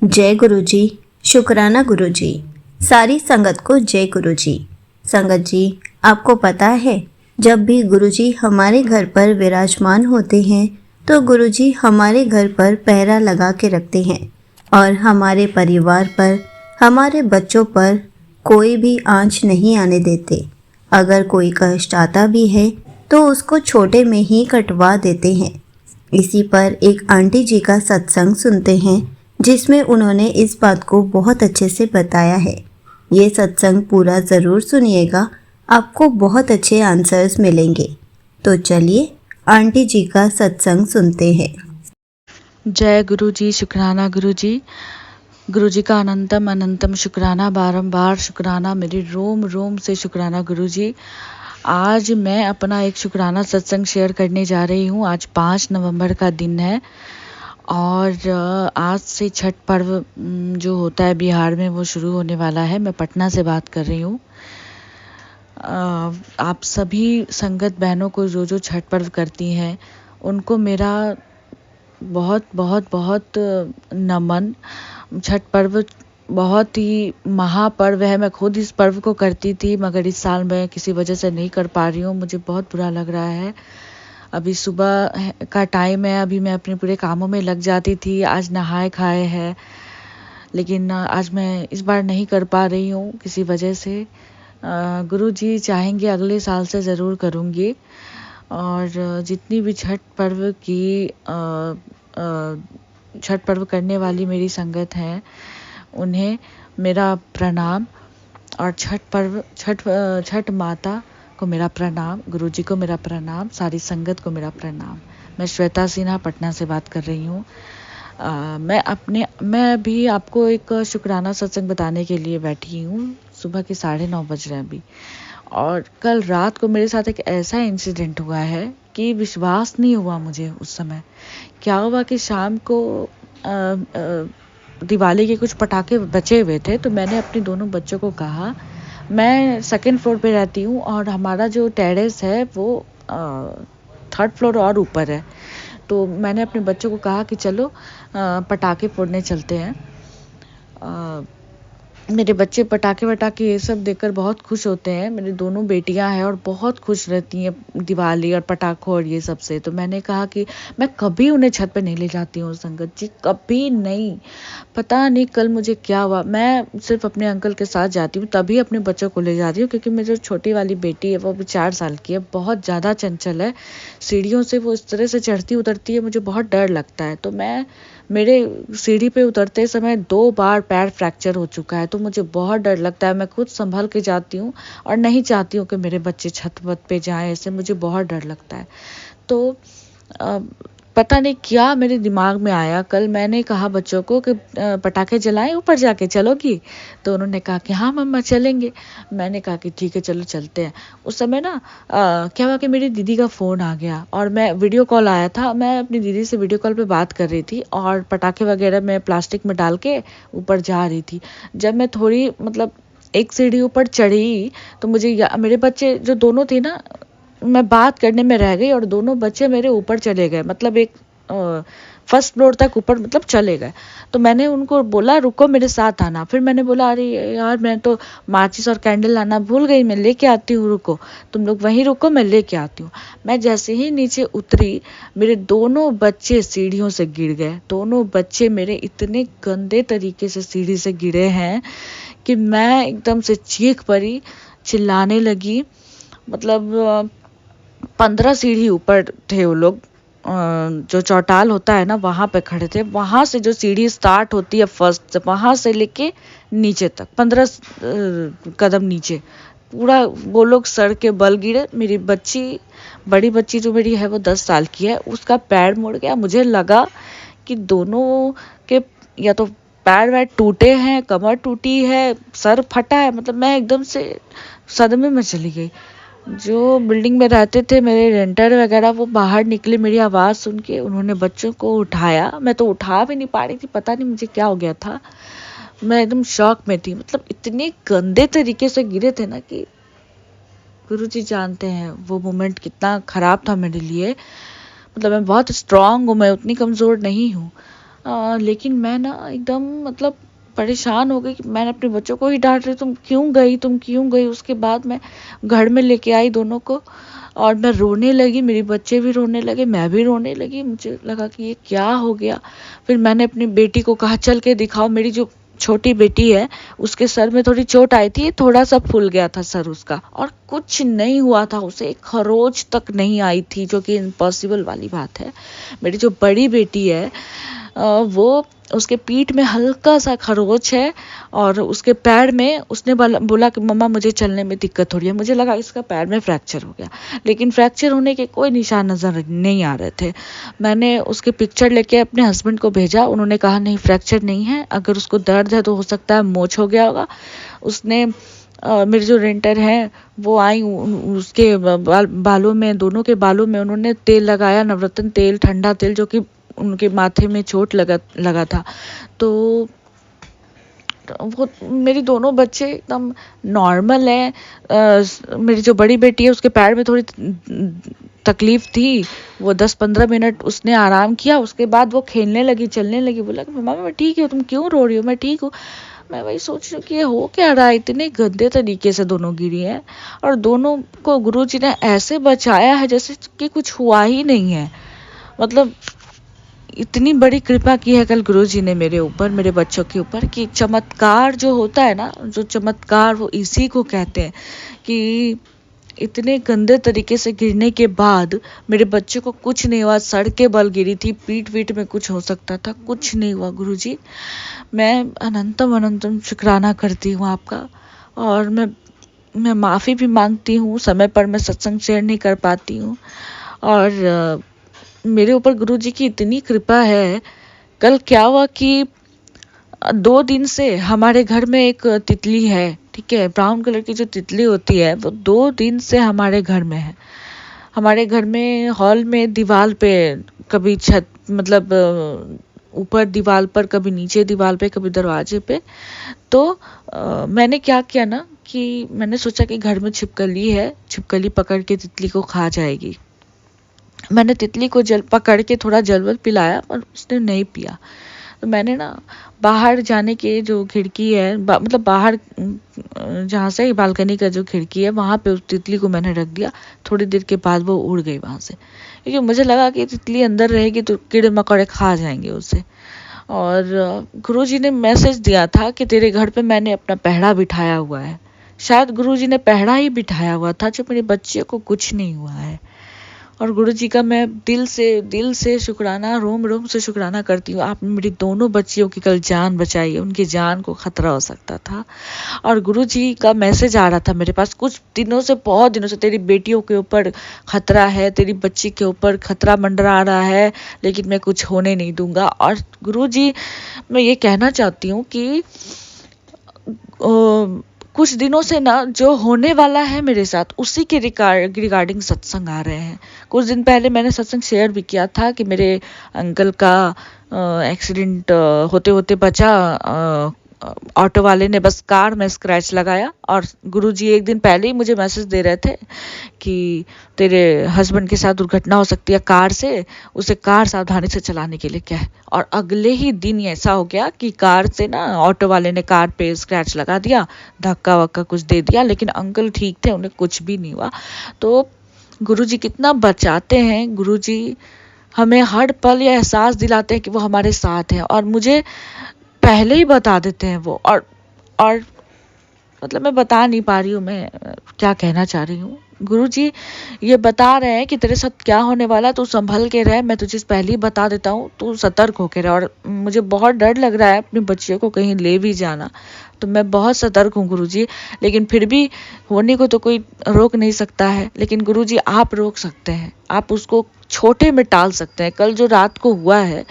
जय गुरु जी। शुक्राना गुरु जी। सारी संगत को जय गुरु जी। संगत जी, आपको पता है, जब भी गुरु जी हमारे घर पर विराजमान होते हैं तो गुरु जी हमारे घर पर पहरा लगा के रखते हैं और हमारे परिवार पर, हमारे बच्चों पर कोई भी आंच नहीं आने देते। अगर कोई कष्ट आता भी है तो उसको छोटे में ही कटवा देते हैं। इसी पर एक आंटी जी का सत्संग सुनते हैं जिसमें उन्होंने इस बात को बहुत अच्छे से बताया है। ये सत्संग पूरा ज़रूर सुनिएगा, आपको बहुत अच्छे आंसर्स मिलेंगे। तो चलिए आंटी जी का सत्संग सुनते हैं। जय गुरु जी। शुक्राना गुरु जी। गुरु जी का अनंतम अनंतम शुक्राना, बारंबार शुक्राना, मेरे रोम रोम से शुक्राना गुरु जी। आज मैं अपना एक शुक्राना सत्संग शेयर करने जा रही हूँ। आज 5 नवंबर का दिन है और आज से छठ पर्व जो होता है बिहार में वो शुरू होने वाला है। मैं पटना से बात कर रही हूँ। आप सभी संगत बहनों को जो छठ पर्व करती हैं उनको मेरा बहुत बहुत बहुत नमन। छठ पर्व बहुत ही महापर्व है। मैं खुद इस पर्व को करती थी मगर इस साल मैं किसी वजह से नहीं कर पा रही हूँ। मुझे बहुत बुरा लग रहा है। अभी सुबह का टाइम है, अभी मैं अपने पूरे कामों में लग जाती थी। आज नहाए खाए है लेकिन आज मैं इस बार नहीं कर पा रही हूँ किसी वजह से। गुरु जी चाहेंगे अगले साल से ज़रूर करूँगी। और जितनी भी छठ पर्व करने वाली मेरी संगत हैं उन्हें मेरा प्रणाम। और छठ माता को मेरा प्रणाम, गुरुजी को मेरा प्रणाम, सारी संगत को मेरा प्रणाम। मैं श्वेता सिन्हा पटना से बात कर रही हूँ। मैं अभी आपको एक शुक्राना सत्संग बताने के लिए बैठी हूँ। सुबह के 9:30 बज रहे हैं अभी। और कल रात को मेरे साथ एक ऐसा इंसिडेंट हुआ है कि विश्वास नहीं हुआ मुझे। उस समय क्या हुआ कि शाम को दिवाली के कुछ पटाखे बचे हुए थे तो मैंने अपने दोनों बच्चों को कहा, मैं 2nd फ्लोर पे रहती हूँ और हमारा जो टेरेस है वो 3rd फ्लोर और ऊपर है। तो मैंने अपने बच्चों को कहा कि चलो पटाखे फोड़ने चलते हैं। मेरे बच्चे पटाखे वटाखे ये सब देखकर बहुत खुश होते हैं। मेरी दोनों बेटियां हैं और बहुत खुश रहती हैं दिवाली और पटाखों और ये सब से। तो मैंने कहा कि मैं कभी उन्हें छत पे नहीं ले जाती हूँ संगत जी, कभी नहीं। पता नहीं कल मुझे क्या हुआ। मैं सिर्फ अपने अंकल के साथ जाती हूँ, तभी अपने बच्चों को ले जाती हूँ क्योंकि मेरी जो छोटी वाली बेटी है वो अभी 4 साल की है, बहुत ज़्यादा चंचल है। सीढ़ियों से वो इस तरह से चढ़ती उतरती है, मुझे बहुत डर लगता है। तो मेरे सीढ़ी पे उतरते समय 2 बार पैर फ्रैक्चर हो चुका है, तो मुझे बहुत डर लगता है। मैं खुद संभल के जाती हूँ और नहीं चाहती हूँ कि मेरे बच्चे छत वत पे जाएं, ऐसे मुझे बहुत डर लगता है। तो पता नहीं क्या मेरे दिमाग में आया, कल मैंने कहा बच्चों को कि पटाखे जलाएं ऊपर जाके, चलोगी? तो उन्होंने कहा कि हाँ मम्मा चलेंगे। मैंने कहा कि ठीक है चलो चलते हैं। उस समय ना क्या हुआ कि मेरी दीदी का फ़ोन आ गया और मैं वीडियो कॉल आया था। मैं अपनी दीदी से वीडियो कॉल पे बात कर रही थी और पटाखे वगैरह मैं प्लास्टिक में डाल के ऊपर जा रही थी। जब मैं थोड़ी मतलब एक सीढ़ी ऊपर चढ़ी तो मेरे बच्चे जो दोनों थे ना, मैं बात करने में रह गई और दोनों बच्चे मेरे ऊपर चले गए, मतलब एक 1st फ्लोर तक ऊपर मतलब चले गए। तो मैंने उनको बोला रुको मेरे साथ आना। फिर मैंने बोला अरे यार मैं तो माचिस और कैंडल लाना भूल गई, मैं लेके आती हूँ, रुको तुम लोग वहीं रुको मैं लेके आती हूँ। मैं जैसे ही नीचे उतरी मेरे दोनों बच्चे सीढ़ियों से गिर गए। दोनों बच्चे मेरे इतने गंदे तरीके से सीढ़ी से गिरे हैं कि मैं एकदम से चीख पड़ी, चिल्लाने लगी। मतलब 15 सीढ़ी ऊपर थे वो लोग। जो चौटाल होता है ना वहाँ पे खड़े थे। वहाँ से जो सीढ़ी स्टार्ट होती है फर्स्ट, वहाँ से लेके नीचे तक 15 कदम नीचे पूरा वो लोग सर के बल गिरे। मेरी बड़ी बच्ची जो मेरी है वो 10 साल की है, उसका पैर मुड़ गया। मुझे लगा कि दोनों के या तो पैर वैर टूटे हैं, कमर टूटी है, सर फटा है। मतलब मैं एकदम से सदमे में चली गई। जो बिल्डिंग में रहते थे मेरे रेंटर वगैरह वो बाहर निकले मेरी आवाज़ सुन के, उन्होंने बच्चों को उठाया। मैं तो उठा भी नहीं पा रही थी, पता नहीं मुझे क्या हो गया था। मैं एकदम शॉक में थी। मतलब इतने गंदे तरीके से गिरे थे ना कि गुरुजी जानते हैं वो मोमेंट कितना ख़राब था मेरे लिए। मतलब मैं बहुत स्ट्रांग हूँ, मैं उतनी कमज़ोर नहीं हूँ। लेकिन मैं ना एकदम मतलब परेशान हो गई कि मैंने अपने बच्चों को ही डांट रही, तुम क्यों गई। उसके बाद मैं घर में लेके आई दोनों को और मैं रोने लगी, मेरे बच्चे भी रोने लगे, मैं भी रोने लगी। मुझे लगा कि ये क्या हो गया। फिर मैंने अपनी बेटी को कहा चल के दिखाओ। मेरी जो छोटी बेटी है उसके सर में थोड़ी चोट आई थी, थोड़ा सा फूल गया था सर उसका, और कुछ नहीं हुआ था उसे, एक खरोच तक नहीं आई थी, जो कि इम्पॉसिबल वाली बात है। मेरी जो बड़ी बेटी है वो उसके पीठ में हल्का सा खरोच है और उसके पैर में उसने बोला कि मम्मा मुझे चलने में दिक्कत हो रही है। मुझे लगा इसका पैर में फ्रैक्चर हो गया, लेकिन फ्रैक्चर होने के कोई निशान नज़र नहीं आ रहे थे। मैंने उसके पिक्चर लेके अपने हस्बैंड को भेजा, उन्होंने कहा नहीं फ्रैक्चर नहीं है, अगर उसको दर्द है तो हो सकता है मोच हो गया होगा। उसने मेरे जो रेंटर हैं वो आई, उसके बालों में, दोनों के बालों में उन्होंने तेल लगाया, नवरत्न तेल, ठंडा तेल, जो कि उनके माथे में चोट लगा था। तो वो मेरी दोनों बच्चे एकदम नॉर्मल हैं। मेरी जो बड़ी बेटी है उसके पैर में थोड़ी तकलीफ थी, वो 10-15 मिनट उसने आराम किया, उसके बाद वो खेलने लगी, चलने लगी। बोला कि मम्मा मैं ठीक हूँ, तुम क्यों रो रही हो, मैं ठीक हूँ। मैं वही सोच रही हूँ कि ये हो क्या रहा है, इतने गंदे तरीके से दोनों गिरी हैं और दोनों को गुरुजी ने ऐसे बचाया है जैसे कि कुछ हुआ ही नहीं है। मतलब इतनी बड़ी कृपा की है कल गुरुजी ने मेरे ऊपर, मेरे बच्चों के ऊपर, कि चमत्कार जो होता है ना, जो चमत्कार वो इसी को कहते हैं कि इतने गंदे तरीके से गिरने के बाद मेरे बच्चे को कुछ नहीं हुआ। सड़ के बल गिरी थी, पीठ में कुछ हो सकता था, कुछ नहीं हुआ। गुरुजी मैं अनंतम अनंतम शुक्राना करती हूँ आपका, और मैं माफ़ी भी मांगती हूँ, समय पर मैं सत्संग शेयर नहीं कर पाती हूँ। और मेरे ऊपर गुरुजी की इतनी कृपा है। कल क्या हुआ कि 2 दिन से हमारे घर में एक तितली है, ठीक है, ब्राउन कलर की जो तितली होती है वो 2 दिन से हमारे घर में है। हमारे घर में हॉल में दीवार पे, कभी छत मतलब ऊपर दीवार पर, कभी नीचे दीवार पे, कभी दरवाजे पे। तो मैंने क्या किया ना कि मैंने सोचा कि घर में छिपकली है, छिपकली पकड़ के तितली को खा जाएगी। मैंने तितली को पकड़ के थोड़ा जलवल पिलाया पर उसने नहीं पिया। तो मैंने ना बाहर जाने के जो खिड़की है, मतलब बाहर जहाँ से बालकनी का जो खिड़की है वहाँ पे उस तितली को मैंने रख दिया। थोड़ी देर के बाद वो उड़ गई वहाँ से, क्योंकि मुझे लगा कि तितली अंदर रहेगी तो कीड़े मकोड़े खा जाएंगे उसे। और गुरुजी ने मैसेज दिया था कि तेरे घर पे मैंने अपना पहरा बिठाया हुआ है। शायद गुरुजी ने पहरा ही बिठाया हुआ था, जो मेरे बच्चे को कुछ नहीं हुआ है। और गुरुजी का मैं दिल से शुक्राना, रोम रोम से शुक्राना करती हूँ। आपने मेरी दोनों बच्चियों की कल जान बचाई है, उनकी जान को खतरा हो सकता था। और गुरुजी का मैसेज आ रहा था मेरे पास कुछ दिनों से, बहुत दिनों से, तेरी बेटियों के ऊपर खतरा है, तेरी बच्ची के ऊपर खतरा मंडरा रहा है, लेकिन मैं कुछ होने नहीं दूंगा। और गुरुजी, मैं ये कहना चाहती हूँ कि कुछ दिनों से ना जो होने वाला है मेरे साथ, उसी के रिगार्डिंग सत्संग आ रहे हैं। कुछ दिन पहले मैंने सत्संग शेयर भी किया था कि मेरे अंकल का एक्सीडेंट होते होते बचा। ऑटो वाले ने बस कार में स्क्रैच लगाया, और गुरुजी एक दिन पहले ही मुझे मैसेज दे रहे थे कि तेरे हस्बैंड के साथ दुर्घटना हो सकती है कार से, उसे कार सावधानी से चलाने के लिए कह। और अगले ही दिन ऐसा हो गया कि कार से ना, ऑटो वाले ने कार पे स्क्रैच लगा दिया, धक्का वक्का कुछ दे दिया, लेकिन अंकल ठीक थे, उन्हें कुछ भी नहीं हुआ। तो गुरुजी कितना बचाते हैं। गुरुजी हमें हर पल यह एहसास दिलाते हैं कि वो हमारे साथ हैं, और मुझे पहले ही बता देते हैं वो। और मतलब मैं बता नहीं पा रही हूँ मैं क्या कहना चाह रही हूँ। गुरुजी ये बता रहे हैं कि तेरे साथ क्या होने वाला है, तू संभल के रह, मैं तुझे पहले ही बता देता हूँ, तू सतर्क होके रह। और मुझे बहुत डर लग रहा है अपने बच्चे को कहीं ले भी जाना, तो मैं बहुत सतर्क हूँ गुरुजी। लेकिन फिर भी होने को तो कोई रोक नहीं सकता है, लेकिन गुरुजी आप रोक सकते हैं, आप उसको छोटे में टाल सकते हैं। कल जो रात को हुआ है,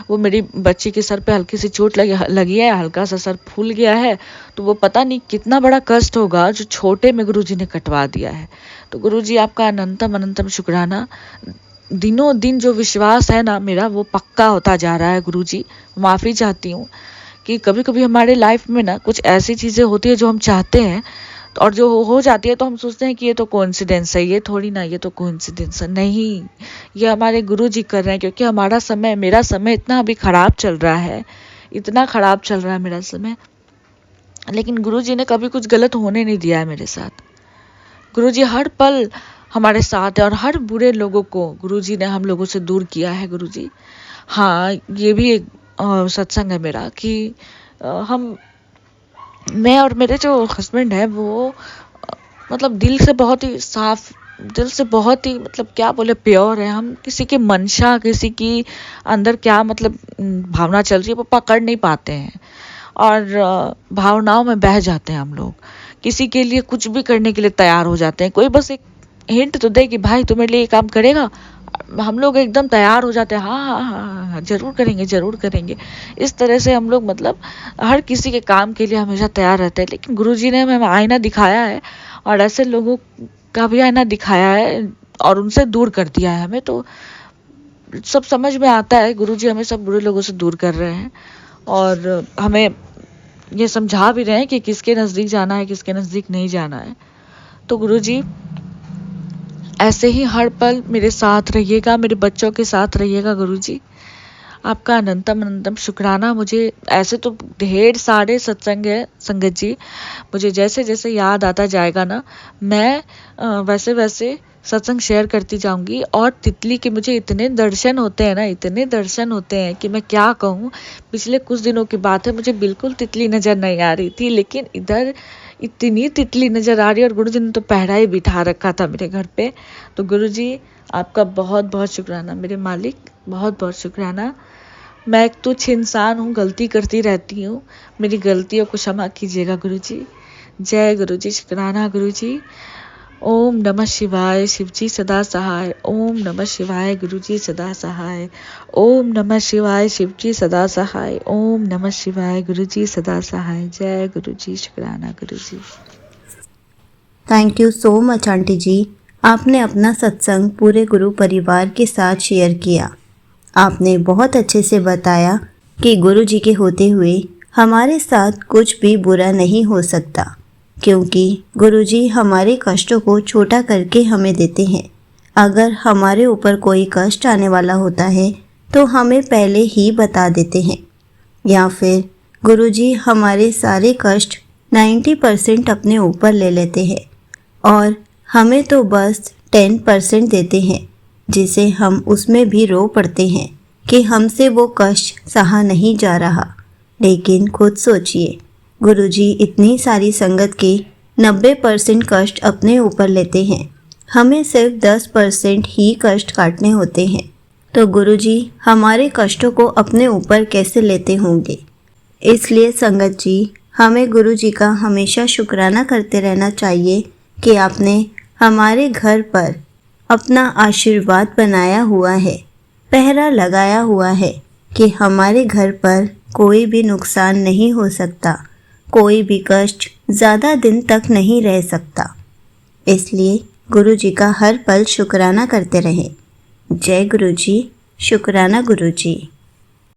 वो मेरी बच्ची के सर पे हल्की सी चोट लगी है, हल्का सा सर फूल गया है, तो वो पता नहीं कितना बड़ा कष्ट होगा जो छोटे में गुरुजी ने कटवा दिया है। तो गुरुजी आपका अनंतम अनंतम शुक्राना। दिनों दिन जो विश्वास है ना मेरा, वो पक्का होता जा रहा है। गुरुजी माफ़ी चाहती हूँ कि कभी कभी हमारे लाइफ में ना कुछ ऐसी चीज़ें होती है जो हम चाहते हैं, और जो हो जाती है तो हम सोचते हैं कि ये तो कोइंसिडेंस है, ये थोड़ी ना, ये तो कोइंसिडेंस है। नहीं, ये हमारे गुरुजी कर रहे हैं, क्योंकि हमारा समय, मेरा समय इतना अभी खराब चल रहा है, इतना खराब चल रहा है मेरा समय, लेकिन गुरुजी ने कभी कुछ गलत होने नहीं दिया है मेरे साथ। गुरुजी हर पल हमारे साथ है, और हर बुरे लोगों को गुरुजी ने हम लोगों से दूर किया है। गुरुजी, हाँ, ये भी एक सत्संग है मेरा कि मैं और मेरे जो हस्बैंड है वो मतलब दिल से बहुत ही साफ, दिल से बहुत ही मतलब क्या बोले, प्योर है। हम किसी की मंशा, किसी की अंदर क्या मतलब भावना चल रही है वो पकड़ नहीं पाते हैं, और भावनाओं में बह जाते हैं हम लोग। किसी के लिए कुछ भी करने के लिए तैयार हो जाते हैं। कोई बस एक हिंट तो दे कि भाई तुम्हारे लिए ये काम करेगा, हम लोग एकदम तैयार हो जाते हैं। हाँ हाँ हाँ हाँ, जरूर करेंगे, जरूर करेंगे। इस तरह से हम लोग मतलब हर किसी के काम के लिए हमेशा तैयार रहते हैं। लेकिन गुरुजी ने हमें आईना दिखाया है, और ऐसे लोगों का भी आईना दिखाया है, और उनसे दूर कर दिया है हमें। तो सब समझ में आता है, गुरुजी हमें सब बुरे लोगों से दूर कर रहे हैं, और हमें ये समझा भी रहे हैं कि किसके नज़दीक जाना है, किसके नज़दीक नहीं जाना है। तो गुरुजी ऐसे ही हर पल मेरे साथ रहिएगा, मेरे बच्चों के साथ रहिएगा। गुरुजी, आपका अनंतम अनंतम शुक्राना। मुझे ऐसे तो ढेर सारे सत्संग है संगत जी, मुझे जैसे जैसे याद आता जाएगा ना, मैं वैसे वैसे सत्संग शेयर करती जाऊंगी। और तितली के मुझे इतने दर्शन होते हैं ना, इतने दर्शन होते हैं कि मैं क्या कहूँ। पिछले कुछ दिनों की बात है, मुझे बिल्कुल तितली नज़र नहीं आ रही थी, लेकिन इधर इतनी तितली नज़र आ रही है। और गुरुजी ने तो पहरा ही बिठा रखा था मेरे घर पे। तो गुरुजी, आपका बहुत बहुत शुक्राना, मेरे मालिक, बहुत बहुत शुक्राना। मैं एक तुच्छ इंसान हूँ, गलती करती रहती हूँ, मेरी गलतियों को क्षमा कीजिएगा गुरुजी। जय गुरुजी, शुक्राना गुरुजी। ओम नमः शिवाय, शिवजी सदा सहाय। ओम नमः शिवाय, गुरुजी सदा सहाय। ओम नमः शिवाय, शिवजी सदा सहाय। ओम नमः शिवाय, गुरुजी सदा सहाय। जय गुरुजी, शुक्राना गुरुजी। Thank you so much aunty ji. आपने अपना सत्संग पूरे गुरु परिवार के साथ शेयर किया। आपने बहुत अच्छे से बताया कि गुरु जी के होते हुए हमारे साथ कुछ भी बुरा नहीं हो सकता, क्योंकि गुरु जी हमारे कष्टों को छोटा करके हमें देते हैं। अगर हमारे ऊपर कोई कष्ट आने वाला होता है तो हमें पहले ही बता देते हैं, या फिर गुरु जी हमारे सारे कष्ट 90% अपने ऊपर ले लेते हैं और हमें तो बस 10% देते हैं, जिसे हम उसमें भी रो पड़ते हैं कि हमसे वो कष्ट सहा नहीं जा रहा। लेकिन खुद सोचिए, गुरुजी इतनी सारी संगत के 90% कष्ट अपने ऊपर लेते हैं, हमें सिर्फ 10% ही कष्ट काटने होते हैं। तो गुरुजी हमारे कष्टों को अपने ऊपर कैसे लेते होंगे। इसलिए संगत जी, हमें गुरुजी का हमेशा शुक्राना करते रहना चाहिए कि आपने हमारे घर पर अपना आशीर्वाद बनाया हुआ है, पहरा लगाया हुआ है कि हमारे घर पर कोई भी नुकसान नहीं हो सकता, कोई भी कष्ट ज़्यादा दिन तक नहीं रह सकता। इसलिए गुरु जी का हर पल शुक्राना करते रहें। जय गुरु जी, शुक्राना गुरु जी।